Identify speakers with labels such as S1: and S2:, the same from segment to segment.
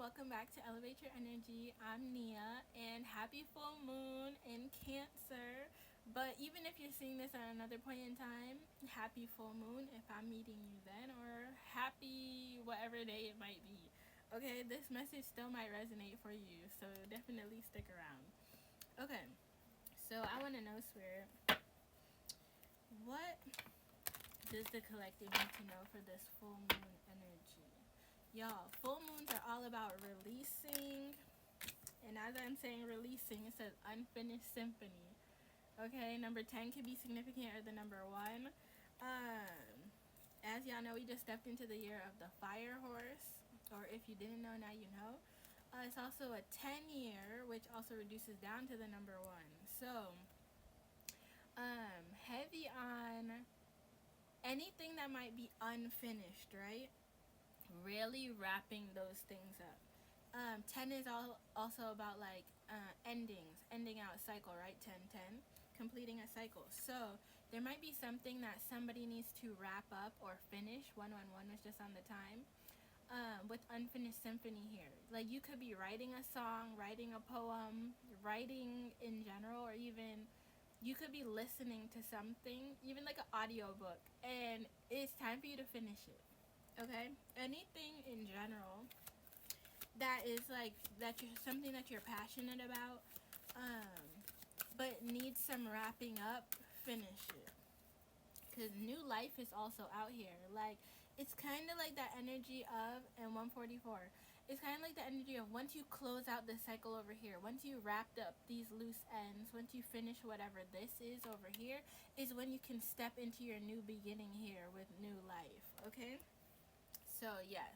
S1: welcome back to Elevate Your Energy. I'm Nia, and happy full moon in Cancer. But even if you're seeing this at another point in time, happy full moon if I'm meeting you then, or happy whatever day it might be. Okay, this message still might resonate for you, so definitely stick around. Okay, so I want to know, Spirit, what does the collective need to know for this full moon energy? Y'all, full moons are all about releasing, and as I'm saying releasing, it says unfinished symphony. Okay, number 10 could be significant, or the number 1. As y'all know, we just stepped into the year of the fire horse, or if you didn't know, now you know. It's also a 10 year, which also reduces down to the number 1. So, heavy on anything that might be unfinished, right? Really wrapping those things up. 10 is also about like ending out a cycle, right? 10, completing a cycle. So there might be something that somebody needs to wrap up or finish. 111 was just on the time. With unfinished symphony here, like you could be writing a song, writing a poem, writing in general, or even you could be listening to something, even like an audio book, and it's time for you to finish it. Okay, anything in general that is like that you're something that you're passionate about, but needs some wrapping up, finish it, because new life is also out here. Like, it's kind of like that energy of, and 144, it's kind of like the energy of once you close out the cycle over here, once you wrapped up these loose ends, once you finish whatever this is over here, is when you can step into your new beginning here with new life. Okay, so yes,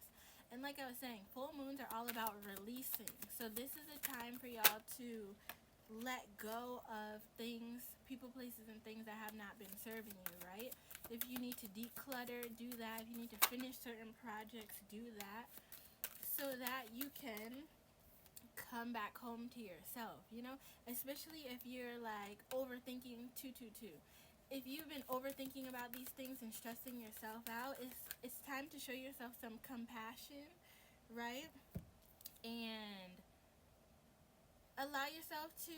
S1: and like I was saying, full moons are all about releasing. So this is a time for y'all to let go of things, people, places, and things that have not been serving you, right? If you need to declutter, do that. If you need to finish certain projects, do that, so that you can come back home to yourself, especially if you're like overthinking 222. If you've been overthinking about these things and stressing yourself out, it's time to show yourself some compassion, right? And allow yourself to,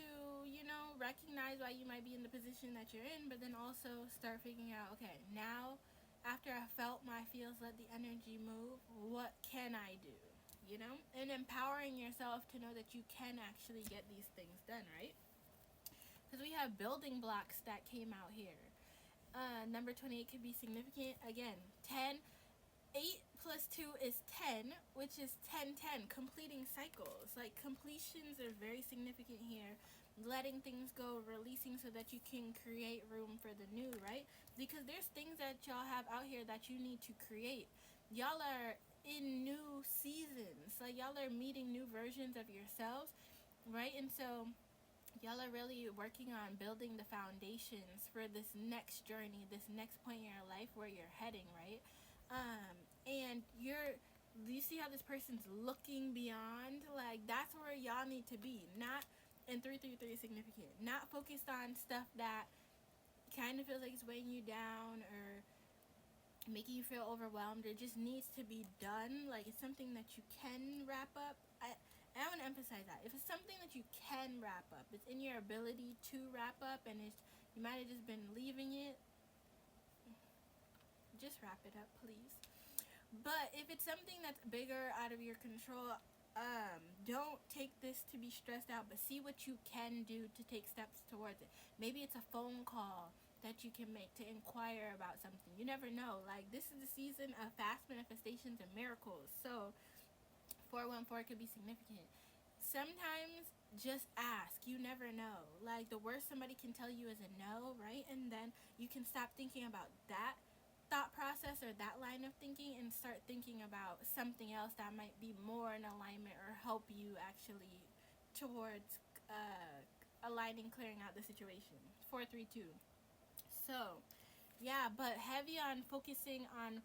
S1: recognize why you might be in the position that you're in, but then also start figuring out, okay, now after I felt my feels, let the energy move, what can I do? And empowering yourself to know that you can actually get these things done, right? Because we have building blocks that came out here. Number 28 could be significant. Again, 10, 8 plus 2 is 10, which is 10, completing cycles. Like, completions are very significant here. Letting things go, releasing, so that you can create room for the new, right? Because there's things that y'all have out here that you need to create. Y'all are in new seasons. Like, y'all are meeting new versions of yourselves, right? And so y'all are really working on building the foundations for this next journey, this next point in your life where you're heading, right? And you see how this person's looking beyond? Like, that's where y'all need to be. Not, and 333 is significant, not focused on stuff that kind of feels like it's weighing you down or making you feel overwhelmed, or just needs to be done. Like, it's something that you can wrap up. I want to emphasize that if it's something that you can wrap up, it's in your ability to wrap up, and you might have just been leaving it, just wrap it up, please. But if it's something that's bigger, out of your control, don't take this to be stressed out, but see what you can do to take steps towards it. Maybe it's a phone call that you can make to inquire about something. You never know. Like, this is the season of fast manifestations and miracles. So 414 could be significant. Sometimes just ask. You never know. Like, the worst somebody can tell you is a no, right? And then you can stop thinking about that thought process or that line of thinking and start thinking about something else that might be more in alignment or help you actually towards aligning, clearing out the situation. 432. So yeah, but heavy on focusing on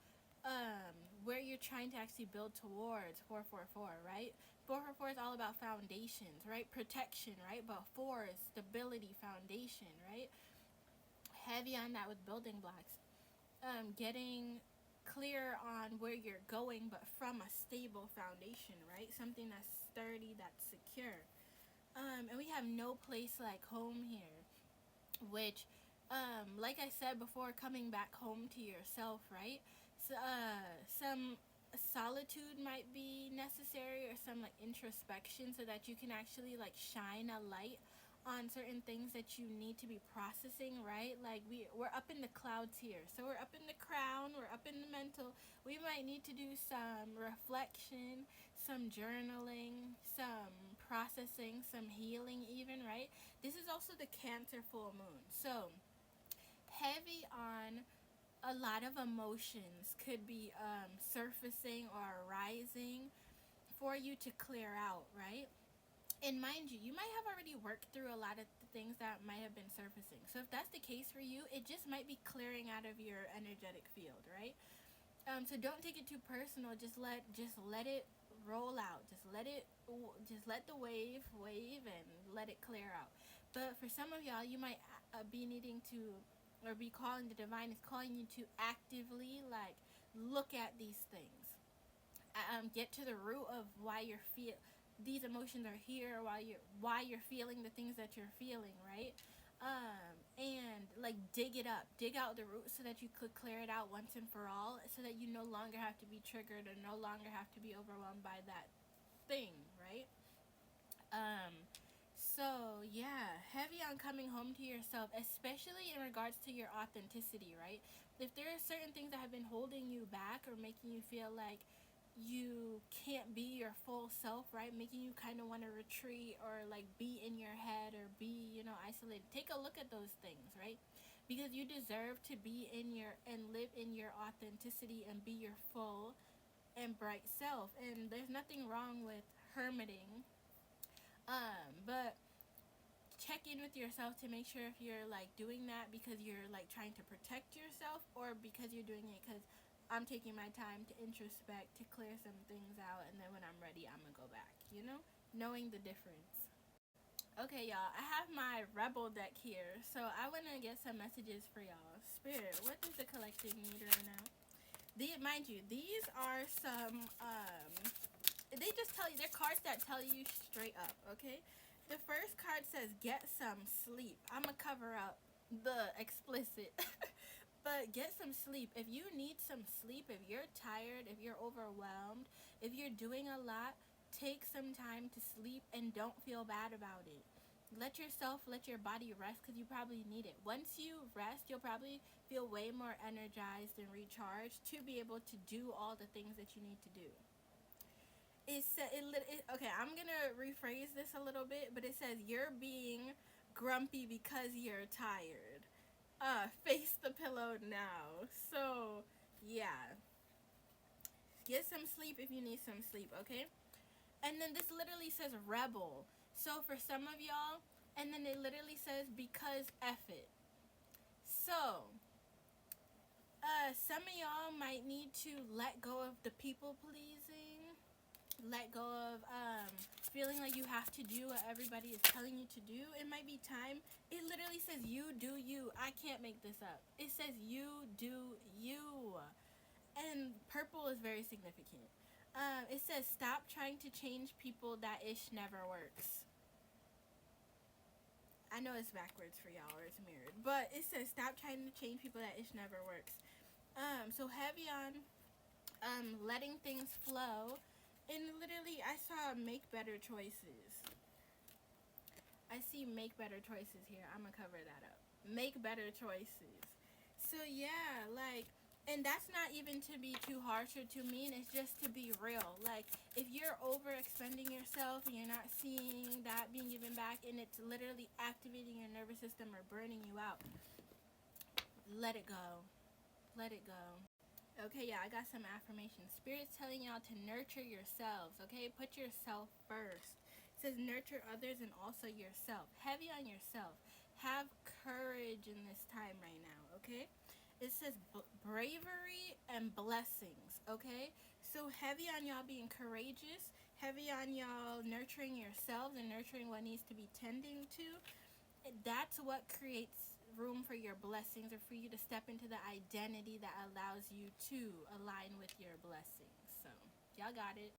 S1: where you're trying to actually build towards. 444, right? 444 is all about foundations, right? Protection, right? But 4 is stability, foundation, right? Heavy on that with building blocks. Getting clear on where you're going, but from a stable foundation, right? Something that's sturdy, that's secure. And we have no place like home here, which, like I said before, coming back home to yourself, right? So, some solitude might be necessary, or some like introspection, so that you can actually like shine a light on certain things that you need to be processing, right? Like we're up in the clouds here, so we're up in the crown, we're up in the mental. We might need to do some reflection, some journaling, some processing, some healing, even, right? This is also the Cancer full moon, so heavy on a lot of emotions could be surfacing or arising for you to clear out, right? And mind you, you might have already worked through a lot of the things that might have been surfacing. So if that's the case for you, it just might be clearing out of your energetic field, right? So don't take it too personal. Just let it roll out. Just let the wave and let it clear out. But for some of y'all, you might be needing to, or be calling, the divine is calling you to actively like look at these things, get to the root of why you're these emotions are here, why you're feeling the things that you're feeling, right? And like dig it up, dig out the root, so that you could clear it out once and for all, so that you no longer have to be triggered, or no longer have to be overwhelmed by that thing, right? So yeah, heavy on coming home to yourself, especially in regards to your authenticity, right? If there are certain things that have been holding you back, or making you feel like you can't be your full self, right? Making you kind of want to retreat, or like be in your head, or be, isolated. Take a look at those things, right? Because you deserve to be in your, and live in your authenticity, and be your full and bright self. And there's nothing wrong with hermiting. But check in with yourself to make sure if you're like doing that because you're like trying to protect yourself, or because you're doing it because I'm taking my time to introspect, to clear some things out, and then when I'm ready, I'm gonna go back, knowing the difference. Okay, y'all, I have my rebel deck here, so I want to get some messages for y'all. Spirit, what does the collective need right now? Mind you, these are some, they just tell you, they're cards that tell you straight up, okay? The first card says, get some sleep. I'm going to cover up the explicit. But get some sleep. If you need some sleep, if you're tired, if you're overwhelmed, if you're doing a lot, take some time to sleep, and don't feel bad about it. Let your body rest, because you probably need it. Once you rest, you'll probably feel way more energized and recharged to be able to do all the things that you need to do. Okay, I'm gonna rephrase this a little bit, but it says you're being grumpy because you're tired. Face the pillow now. So yeah, get some sleep if you need some sleep, okay? And then this literally says rebel. So for some of y'all, and then it literally says because F it. So some of y'all might need to let go of the people pleasing, let go of feeling like you have to do what everybody is telling you to do. It might be time. It literally says you do you. I can't make this up. It says you do you. And purple is very significant. It says stop trying to change people, that ish never works. I know it's backwards for y'all, or it's mirrored, but it says stop trying to change people, that ish never works. So heavy on letting things flow. And literally, I saw make better choices. I see make better choices here. I'm going to cover that up. Make better choices. So, yeah, like, and that's not even to be too harsh or too mean. It's just to be real. Like, if you're overexpending yourself and you're not seeing that being given back, and it's literally activating your nervous system or burning you out, let it go. Let it go. Okay, yeah, I got some affirmations. Spirit's telling y'all to nurture yourselves, okay? Put yourself first. It says nurture others and also yourself. Heavy on yourself. Have courage in this time right now, okay? It says bravery and blessings, okay? So heavy on y'all being courageous. Heavy on y'all nurturing yourselves and nurturing what needs to be tending to. That's what creates room for your blessings, or for you to step into the identity that allows you to align with your blessings. So, y'all got it.